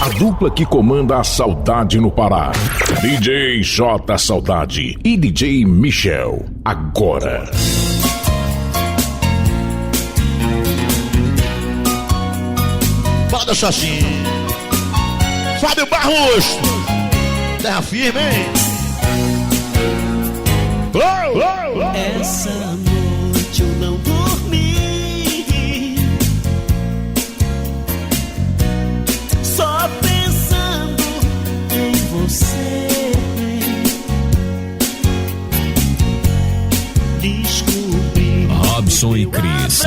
A dupla que comanda a saudade no Pará. DJ J Saudade e DJ Michel. Agora. Fala da Chacinha. Fábio Barros. Terra firme, hein? Essa noite eu não dormi, só pensando em você. Descobri Robson e Cris.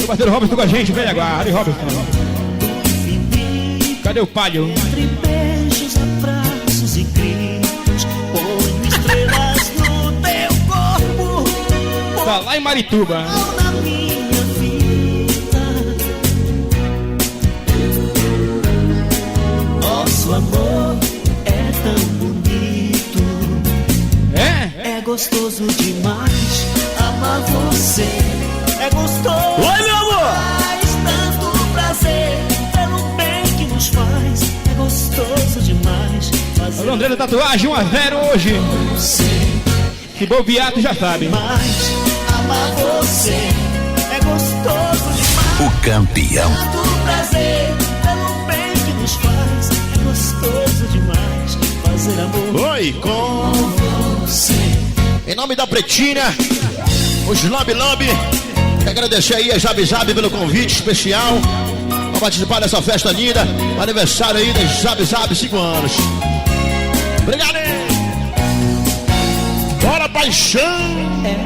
O parceiro Robson com a gente, velho, agora. E Robson? Cadê o palho? Entre beijos, abraços e gritos, ponho estrelas no teu corpo. Tá lá em Marituba. Na minha vida, nosso amor é tão bonito. É gostoso demais amar você. É gostoso. Oi, meu amor! Faz tanto prazer pelo bem que nos faz. É gostoso demais fazer. O André da tatuagem 1-0 hoje. Se bobear, tu já sabe. Mas amar você é gostoso demais. O campeão. Tanto prazer pelo bem que nos faz. É gostoso demais fazer amor. Oi, com você. Em nome da Pretinha, os Lambi Lambi. Quero agradecer aí a Jabi Jabi pelo convite especial para participar dessa festa linda. Aniversário aí da Jabi Jabi, 5 anos. Obrigado, hein? Bora, paixão!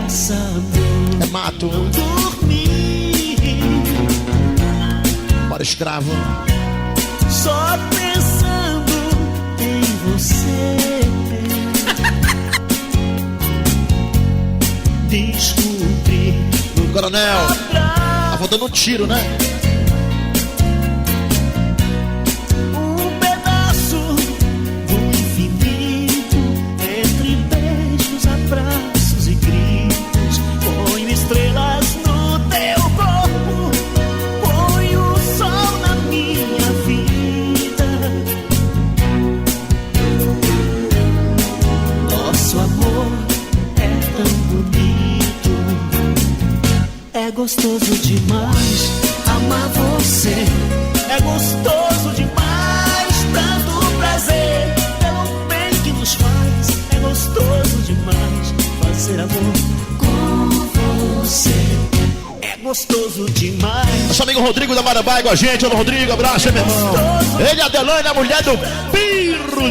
Essa noite É mato. não dormi, Bora, escravo. só pensando em você. Descobri Coronel, tá faltando um tiro, né? um pedaço do infinito, entre beijos, abraços e gritos. Ponho estrelas no teu corpo, ponho o sol na minha vida. Nosso amor é tão bonito. É gostoso demais amar você. É gostoso demais, tanto prazer pelo bem que nos faz. É gostoso demais fazer amor com você. É gostoso demais. Nosso amigo Rodrigo da Marabá com a gente. Alô, Rodrigo, abraço, meu irmão. Ele, a Adelane, a mulher do Pirro.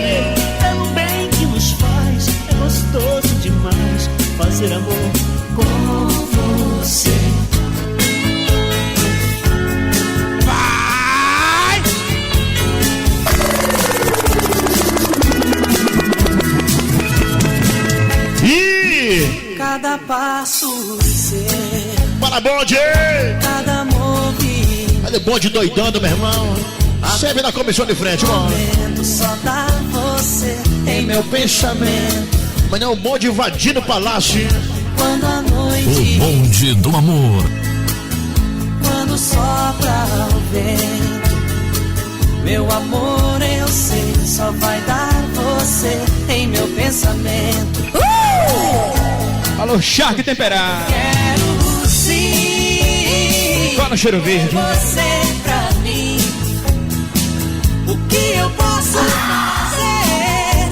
Pelo bem que nos faz. É gostoso demais fazer amor com você. Cada passo seu, Para bonde! cada movimento, Olha o bonde doidando, meu irmão. Sempre na comissão de frente, mano. só dá você em meu pensamento. Mas não, o bonde invadindo o palácio. Quando a O noite, bonde do amor. quando sopra o vento, meu amor, eu sei, só vai dar você em meu pensamento. Alô, Shark Temperar. Quero sim Só no cheiro verde. você pra mim. O que eu posso fazer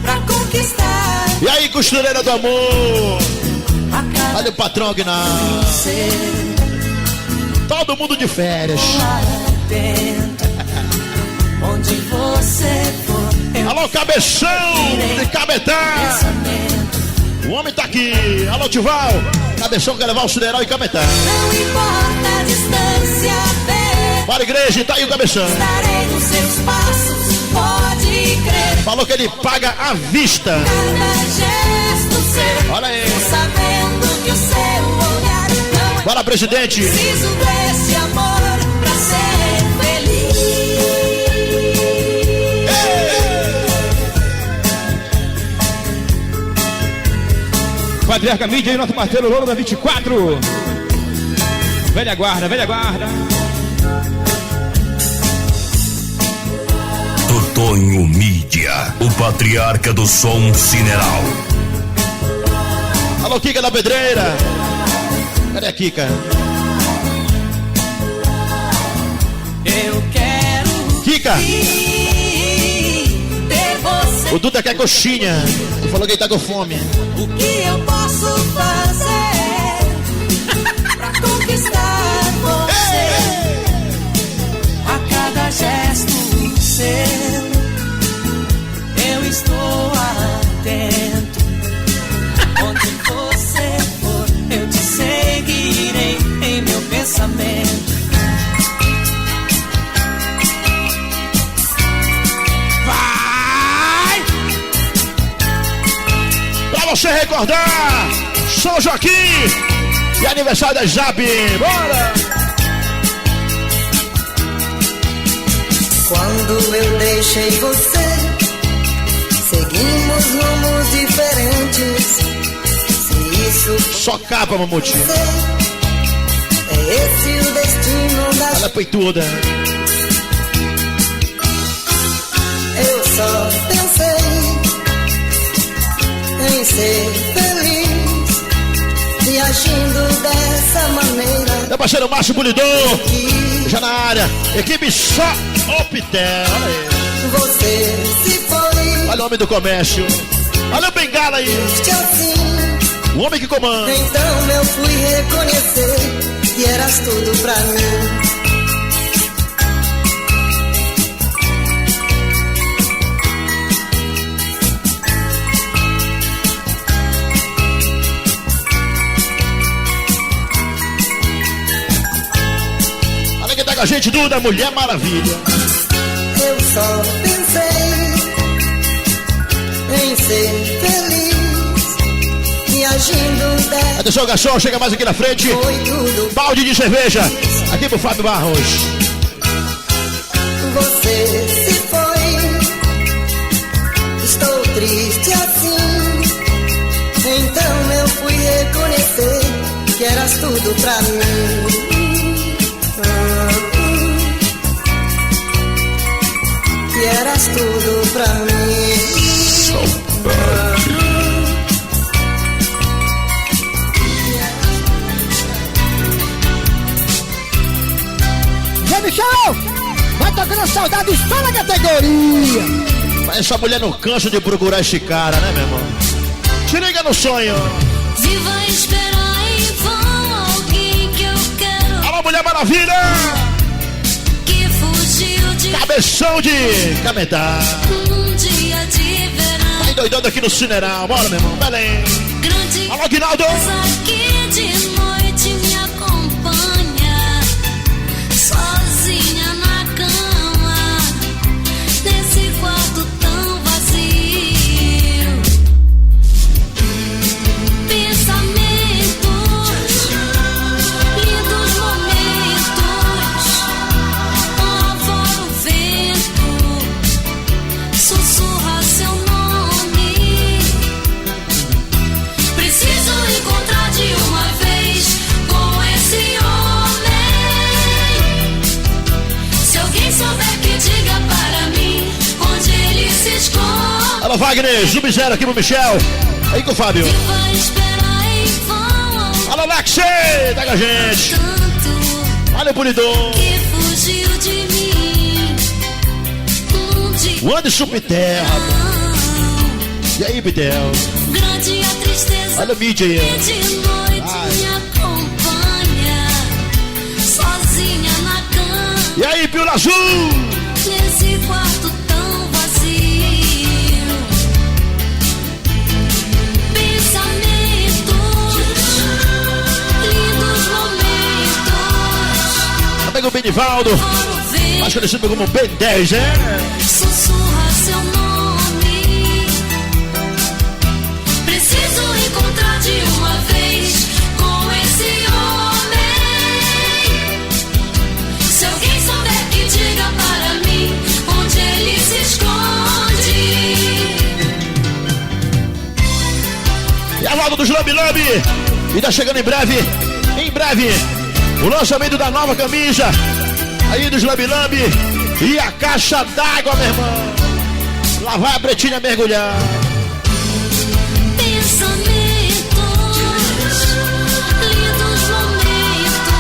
pra conquistar E aí, costureira do amor? a cada Olha o patrão aqui na. ser Todo mundo de férias. lá dentro. Onde você for, eu Alô, cabeção de Cabetá. pensamento. O homem tá aqui. Alô, Tival. Cabeção quer levar o Cideral e Cabetá. Não importa a distância, Para a igreja, e tá aí o cabeção. estarei nos seus passos, pode crer. Falou que ele paga à vista. Cada gesto seu, Olha aí. sabendo que o seu olhar não é Bora, presidente. preciso desse amor pra ser feliz. Patriarca Mídia e nosso parceiro Louro da 24. Velha guarda, velha guarda. Totonho Mídia, o patriarca do som cineral. Alô, Kika da Pedreira. Cadê a Kika? Eu quero Kika. ter você. O Duda quer coxinha. Ele falou que ele tá com fome. O que eu posso fazer pra conquistar você? A cada gesto seu, eu estou atento. Onde você for, eu te seguirei em meu pensamento. Vai! Pra você recordar, São Joaquim e aniversário da Jabe. Bora! Quando eu deixei você, seguimos rumos diferentes. Se isso Só capa, mamute. é esse o destino da Olha a peituda. Eu só pensei em ser feliz e agindo dessa maneira. Meu parceiro Márcio Polidor, Que já na área. Equipe só Optel. Olha aí. você se foi Olha o homem do comércio. Olha o bengala aí. triste assim. O homem que comanda. Então eu fui reconhecer que eras tudo pra mim. Olha quem tá com a gente, Duda, Mulher Maravilha. Eu só pensei em ser feliz e agindo dessa. Atenção, garçom, chega mais aqui na frente. Foi tudo. Balde de cerveja. Aqui pro Fábio Barros. Você se foi. Estou triste assim. Então eu fui reconhecer que eras tudo pra mim. Que eras tudo pra mim. Zé Michel, vai tocando saudade só na categoria. Mas essa mulher não cansa de procurar esse cara, né, meu irmão? Se liga no sonho. Viva esperar em vão alguém que eu quero. Alô, Mulher Maravilha. Que fugiu de Cabeção de Cametá. um dia de verão. Tá endoidando aqui no Cineral. Bora, meu irmão. Belém. Grande Alô, Guinaldo. que de noite me acompanha. Sozinha na cama. Nesse quarto tão vazio. Pensamentos, lindos momentos. Lá fora o vento sussurra seu nome. Preciso encontrar de uma vez com esse homem. Se alguém souber que diga para mim onde ele se esconde. Alô, Wagner. Sub-0 aqui pro Michel. Aí com o Fábio. Vai esperar em vão Alô, Lexi. Tá com a gente. tanto Olha o Polidor. que fugiu de mim. Dia O Anderson Pitel. E aí, Pitel? grande a tristeza Olha o mídia que aí. de noite me acompanha. Sozinha na cama. E aí, Pio Azul? Nesse quarto tão vazio. Pensamentos, lindos momentos. Amigo Benivaldo. Fora o vento Mais conhecido como Ben10, é? sussurra seu nome. Preciso encontrar de uma vez com esse homem. Se alguém souber que diga para mim onde ele se esconde. E a volta dos Lambi Lambi. E tá chegando em breve. Em breve. O lançamento da nova camisa aí dos Lambi Lambi e a caixa d'água, meu irmão. Lá vai a Pretinha mergulhar. Pensamentos, lindos momentos.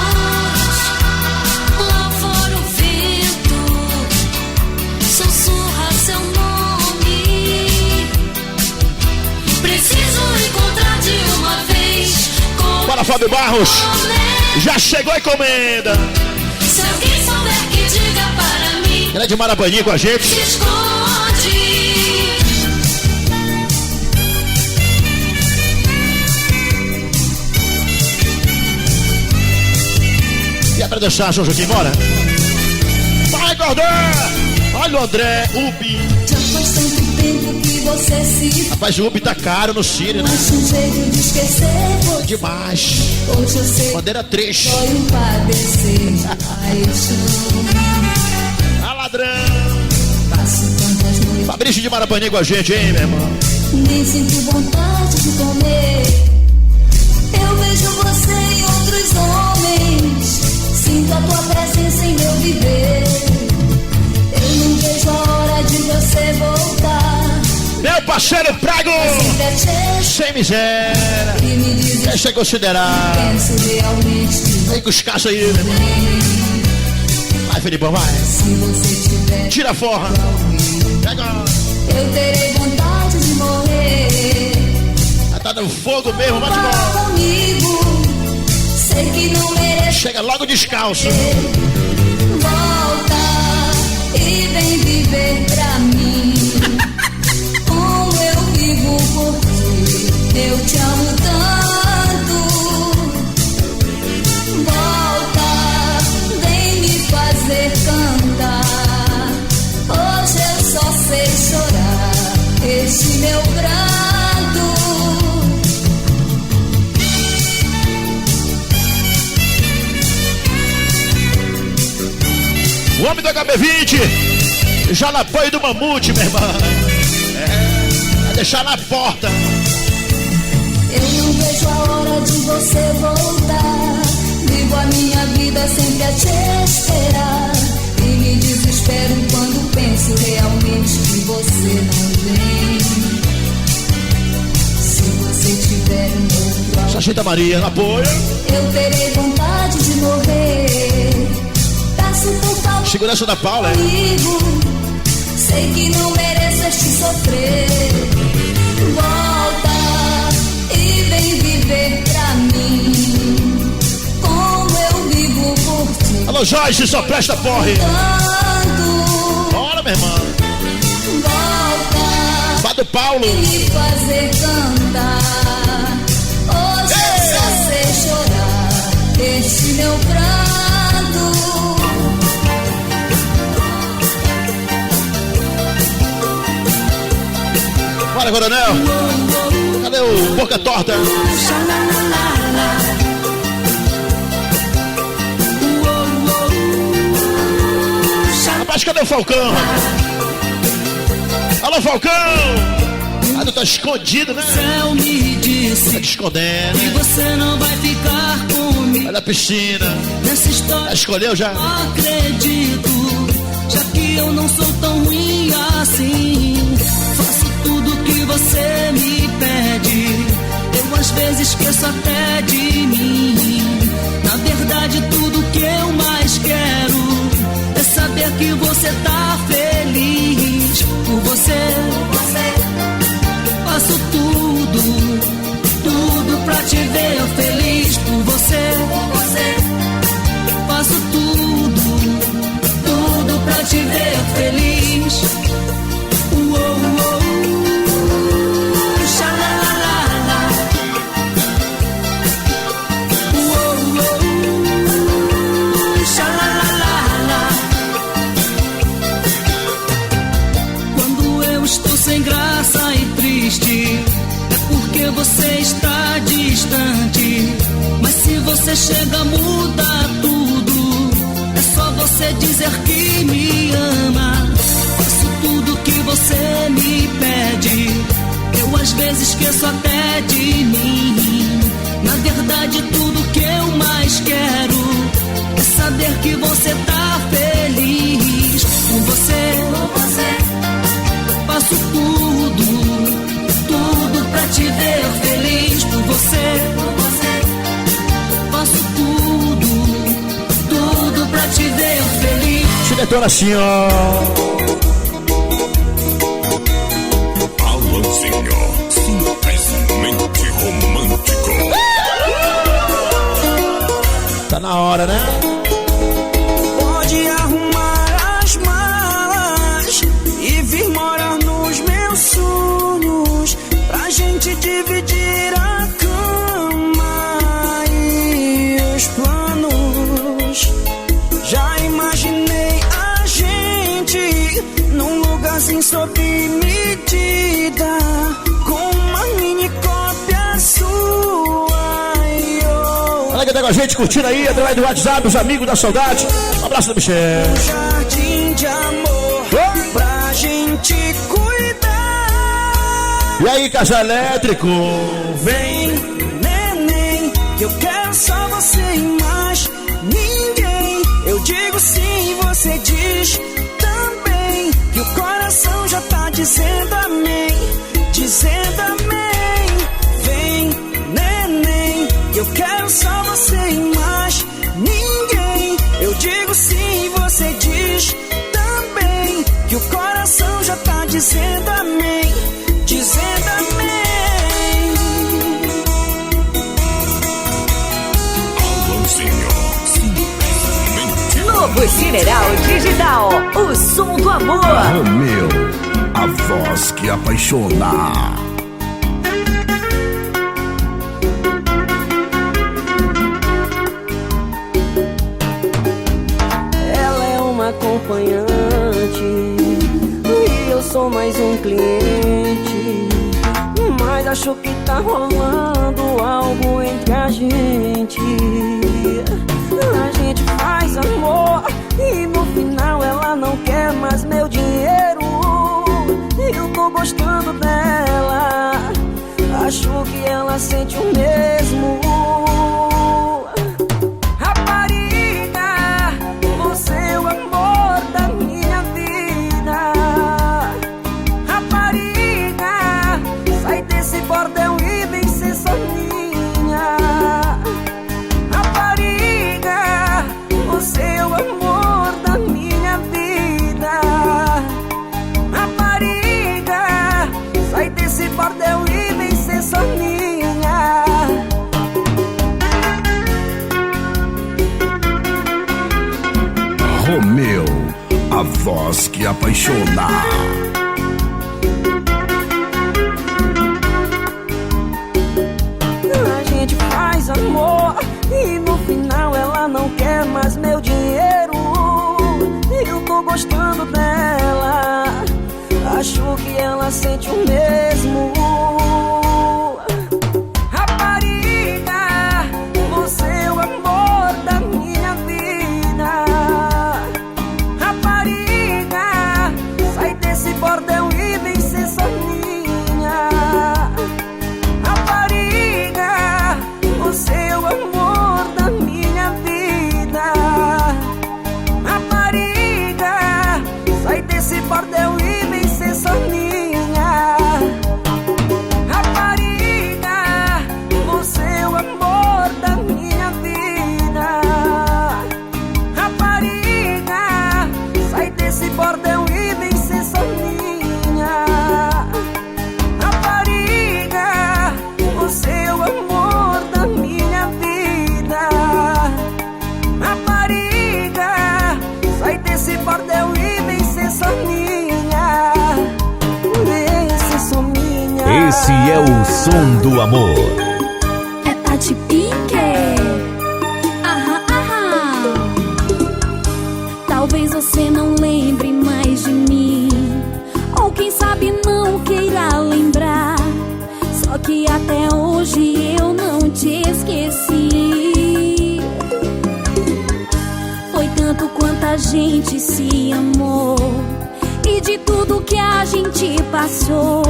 Lá fora o vento sussurra seu nome. Preciso encontrar de uma vez. Para Fábio Barros, já chegou a encomenda. Se alguém souber que diga para mim. Grande Marapaninha com a gente. Se esconde. E é pra deixar, João Joaquim, bora? Vai, Gordão! Olha o André, Ubi. Já faz tanto tempo que você se Rapaz, o Ubi tá caro no Sírio, né? acha um jeito de esquecer você. Demais. Hoje eu sei Bandeira 3. que foi um padecer de paixão. Ah, ladrão. Passo tantas noites, Fabrício de Marapaninha com a gente, hein, meu irmão? nem sinto vontade de comer. Eu vejo você em outros homens, sinto a tua presença em meu viver. Eu não vejo a hora de você voltar. Meu parceiro Prago! Sempre a te Sem miséria. e me diz Deixa eu considerar. penso realmente que Vem com os caços aí, meu irmão. Vai, Felipão, vai. se você tiver Tira a forra. Pega. eu terei vontade de morrer. Já tá no fogo mesmo, vai embora. Fala comigo, sei que não mereço. Chega logo descalço. Volta e vem viver pra mim. Como eu vivo por ti, eu te amo tanto. Volta, vem me fazer cantar. Hoje eu só sei chorar este meu pranto. O homem do HB20 já no apoio do Mamute, meu irmão. Vai deixar na porta. Eu não vejo a hora de você voltar. Vivo a minha vida sempre a te esperar. E me desespero quando penso realmente que você não vem. Se você tiver um outro amor, Sachita Maria, no apoio. eu terei vontade de morrer. Peço por favor Segurança da Paula, é? comigo. Sei que não mereço este sofrer. Volta e vem viver pra mim. Como eu vivo por ti. Alô, Joyce, só presta porre. Tanto. Bora, meu irmão. Volta Vá do Paulo. e me fazer cantar. Hoje eu só sei chorar este meu pranto. Bora, Coronel. Cadê o Boca Torta? Rapaz, cadê o Falcão? Alô, Falcão! Ah, tu tá escondido, né? Céu me disse Tá te escondendo, que né? você não vai ficar comigo Olha a piscina. nessa história. Já escolheu já? Não acredito, já que eu não sou tão ruim assim. Faço tudo que você me pede. Eu às vezes esqueço até de mim. Na verdade, tudo que eu mais quero é saber que você tá feliz. Por você, faço tudo, tudo pra te ver feliz. Por você, faço tudo, tudo pra te ver feliz. Uou, uou, xalalala. Uou, uou, xalalala. Quando eu estou sem graça e triste, é porque você está distante. Mas se você chega, muda tudo. É só você dizer que me ama. Faço tudo que você me pede. Eu às vezes esqueço até de mim. Na verdade, tudo que eu mais quero é saber que você tá feliz. Com você, faço tudo, tudo pra te ver feliz. Por você, faço tudo, tudo pra te ver feliz. Se detona assim, ó. Alanzinho, simplesmente romântico. Tá na hora, né? Pode arrumar as malas e vir morar nos meus sonhos, pra gente dividir a cama e os planos. Já imaginei a gente num lugarzinho sob medida, com uma mini cópia sua. Olha quem tá com a gente curtindo aí, através do WhatsApp, os amigos da saudade. Um abraço do Michel. Um jardim de amor pra gente cuidar. E aí, casal elétrico? Vem, neném, que eu quero só você e mais ninguém. Eu digo sim, você diz também, que o coração já tá dizendo amém, dizendo amém. Vem, neném, eu quero só você e mais ninguém. Eu digo sim, você diz também, que o coração já tá dizendo amém, dizendo amém. Novo Cineral Digital, o som do amor. Romeu, a voz que apaixona. Ela é uma acompanhante e eu sou mais um cliente, mas acho que tá rolando algo entre a gente. A gente faz amor e no final ela não quer mais meu dinheiro. Eu tô gostando dela, acho que ela sente o mesmo. Rapariga, você é o amor da minha vida. Rapariga, sai desse bordel e vem ser só minha. Rapariga, você é o amor da minha vida. Rapariga, sai desse bordel e vem ser só minha. Romeu, a voz que apaixona. A gente faz amor e no final ela não quer mais meu dinheiro. Eu tô gostando dela, acho que ela sente o mesmo. Rapariga, você é o amor da minha vida. Rapariga, sai desse bordel e vem ser só minha. Rapariga, você é o amor da minha vida. Rapariga, sai desse bordel e vem ser só minha. Rapariga, você é o amor da minha vida. Rapariga, sai desse bordel e vem ser só minha. Rapariga, você é o amor da minha vida. Rapariga, sai desse bordel e vem ser só minha. Vem ser só minha. Esse é o som do amor. É Tati Pique. Aham, aham. Talvez você não lembre mais de mim, ou quem sabe não queira lembrar. Só que até hoje eu não te esqueci. Foi tanto quanto a gente se amou, e de tudo que a gente passou.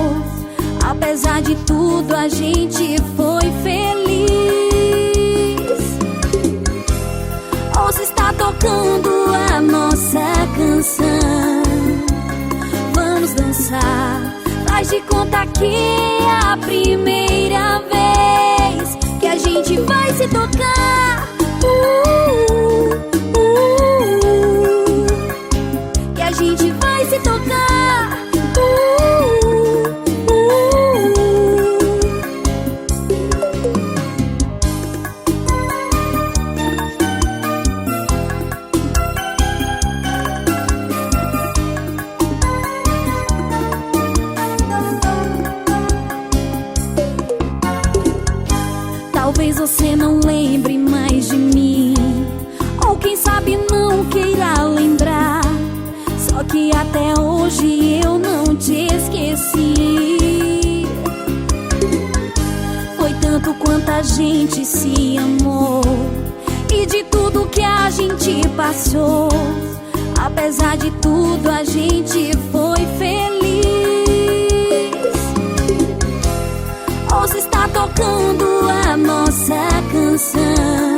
Apesar de tudo, a gente foi feliz. tocando a nossa canção. Vamos dançar, faz de conta que é a primeira vez que a gente vai se tocar. Que a gente vai se tocar. Talvez você não lembre mais de mim, ou quem sabe não queira lembrar. Só que até hoje eu não te esqueci. Foi tanto quanto a gente se amou, e de tudo que a gente passou. Apesar de tudo a gente foi feliz. Ouça, está tocando a nossa canção.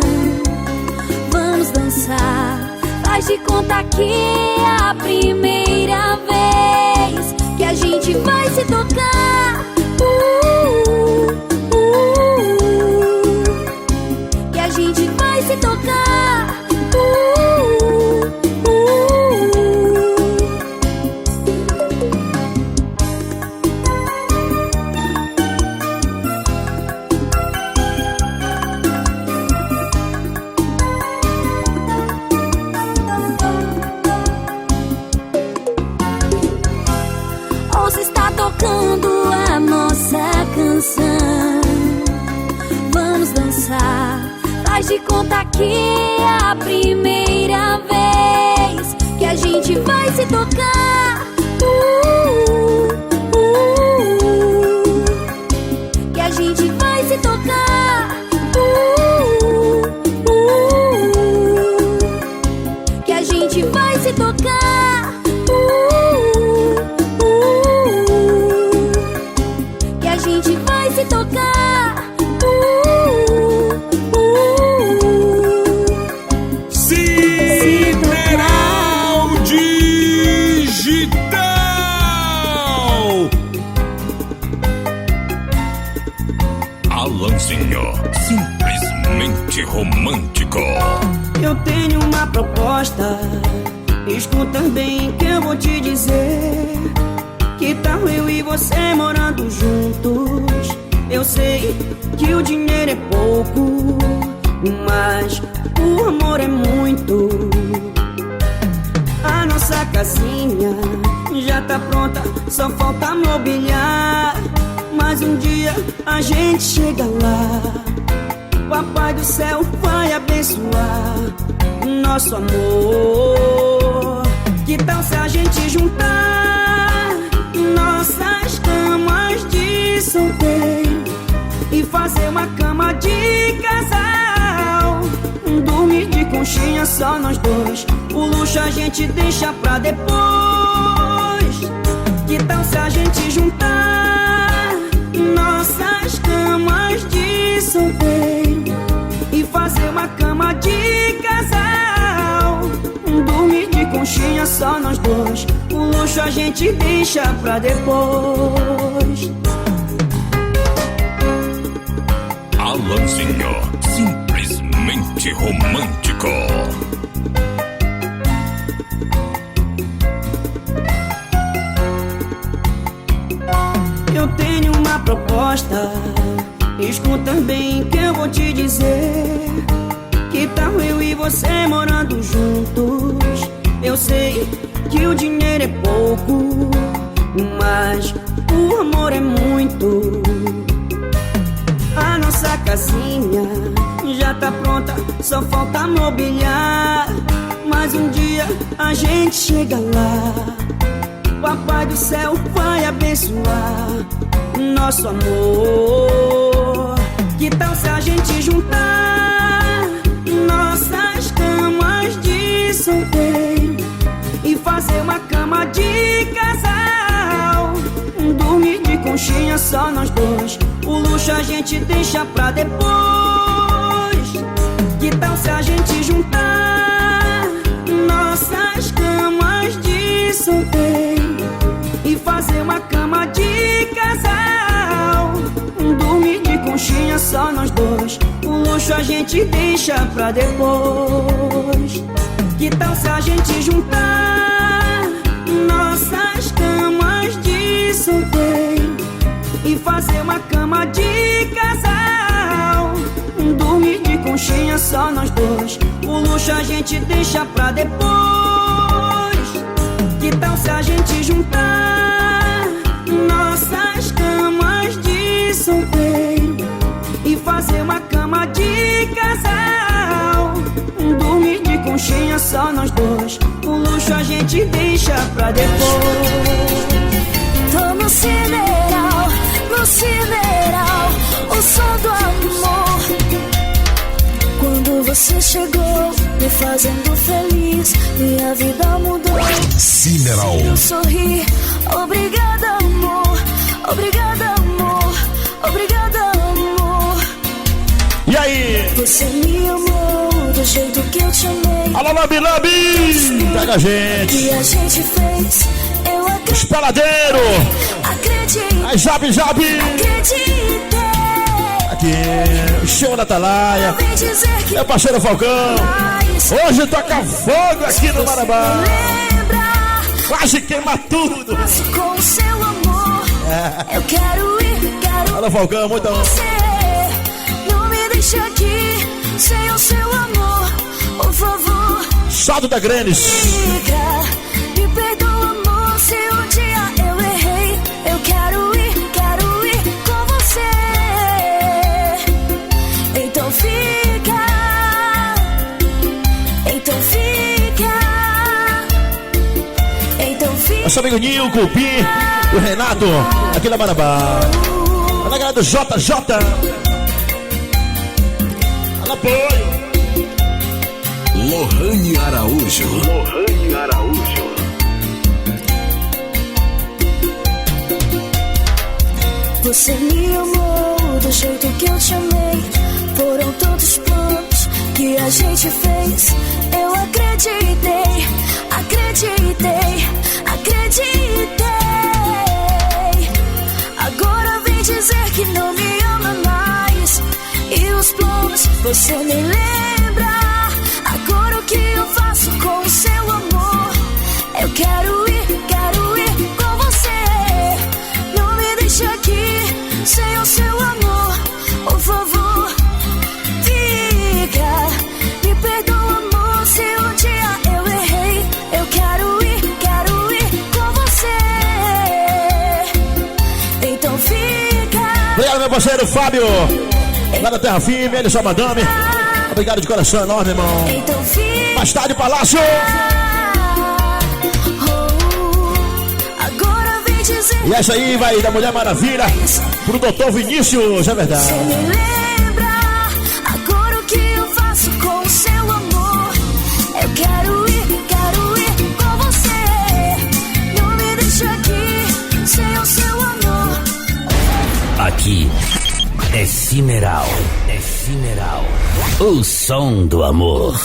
Vamos dançar, faz de conta que é a primeira vez que a gente vai se tocar. Que a gente vai se tocar. Tocando a nossa canção. Vamos dançar, faz de conta que é a primeira vez que a gente vai se tocar. Que a gente vai se tocar. Que a gente vai se tocar. A gente vai se tocar. Sineral Digital. Alanzinho, simplesmente romântico. Eu tenho uma proposta, escuta bem que eu vou te dizer. Que tal eu e você morando juntos? Eu sei que o dinheiro é pouco, mas o amor é muito. A nossa casinha já tá pronta, só falta mobiliar. Mas um dia a gente chega lá. Papai do céu vai abençoar nosso amor. Que tal se a gente juntar nossas camas de solteiro e fazer uma cama de casal? Dormir de conchinha só nós dois, o luxo a gente deixa pra depois. Que tal se a gente juntar nossas camas de solteiro e fazer uma cama de casal? Dormir de conchinha só nós dois, o luxo a gente deixa pra depois. Alanzinho, simplesmente romântico. Eu tenho uma proposta, escuta bem que eu vou te dizer. Que tal eu e você morando juntos? Eu sei que o dinheiro é pouco, mas o amor é muito. A nossa casinha já tá pronta, só falta mobiliar. Mas um dia a gente chega lá. Papai do céu vai abençoar nosso amor. Que tal se a gente juntar nossas camas de solteiro e fazer uma cama de casal? Dormir de conchinha só nós dois, o luxo a gente deixa pra depois. Que tal se a gente juntar solteiro e fazer uma cama de casal. Dormir de conchinha só nós dois, o luxo a gente deixa pra depois. Que tal se a gente juntar nossas camas de solteiro e fazer uma cama de casal? Dormir de conchinha só nós dois, o luxo a gente deixa pra depois. Que tal se a gente juntar nossas camas de solteiro e fazer uma cama de casal? Dormir de conchinha só nós dois, o luxo a gente deixa pra depois. Tô no cineral, o som do amor. Quando você chegou, me fazendo feliz, minha vida mudou. Cineral. Eu sorri, obrigada amor, obrigada amor, obrigada amor. E aí? Você me amou do jeito que eu te amei. Alô, Lambi Lambi! Pega a gente. Que a gente fez, eu acreditei. Espaladeiro! Acreditei. Aí, Zap Zap! Acreditei. Aqui, o show da Atalaia. É o parceiro Falcão. Hoje toca fogo aqui no Marabá. Quase queima tudo. Com o seu amor, eu quero ir, quero. Alô, Falcão, muito bom. Não me deixe aqui sem o seu amor, por favor. Saldo da Grenes. Me perdoa, amor, se um dia eu errei. Eu quero ir com você. Então fica, então fica, então fica. Nosso amigo Nil, o Cupim, o Renato, aqui na Marabá. Olha a galera do JJ. Olha apoio. Lohane Araújo. Você me amou do jeito que eu te amei. Foram tantos planos que a gente fez. Eu acreditei, acreditei, acreditei. Agora vem dizer que não me ama mais. E os planos você nem lembra. Agora o que eu faço com o seu amor? Eu quero ir com você. Não me deixe aqui sem o seu amor, por favor. Fica, me perdoa, amor, se um dia eu errei. Eu quero ir com você. Então fica. Obrigado, meu parceiro Fábio. Lá da Terra Firme, ele só madame. Obrigado de coração enorme, irmão. Então fica. Mais tarde, Palácio. E essa aí vai da Mulher Maravilha pro Doutor Vinícius, é verdade. Você me lembra agora o que eu faço com o seu amor? Eu quero ir com você. Não me deixe aqui sem o seu amor. Aqui é Cineral. O som do amor.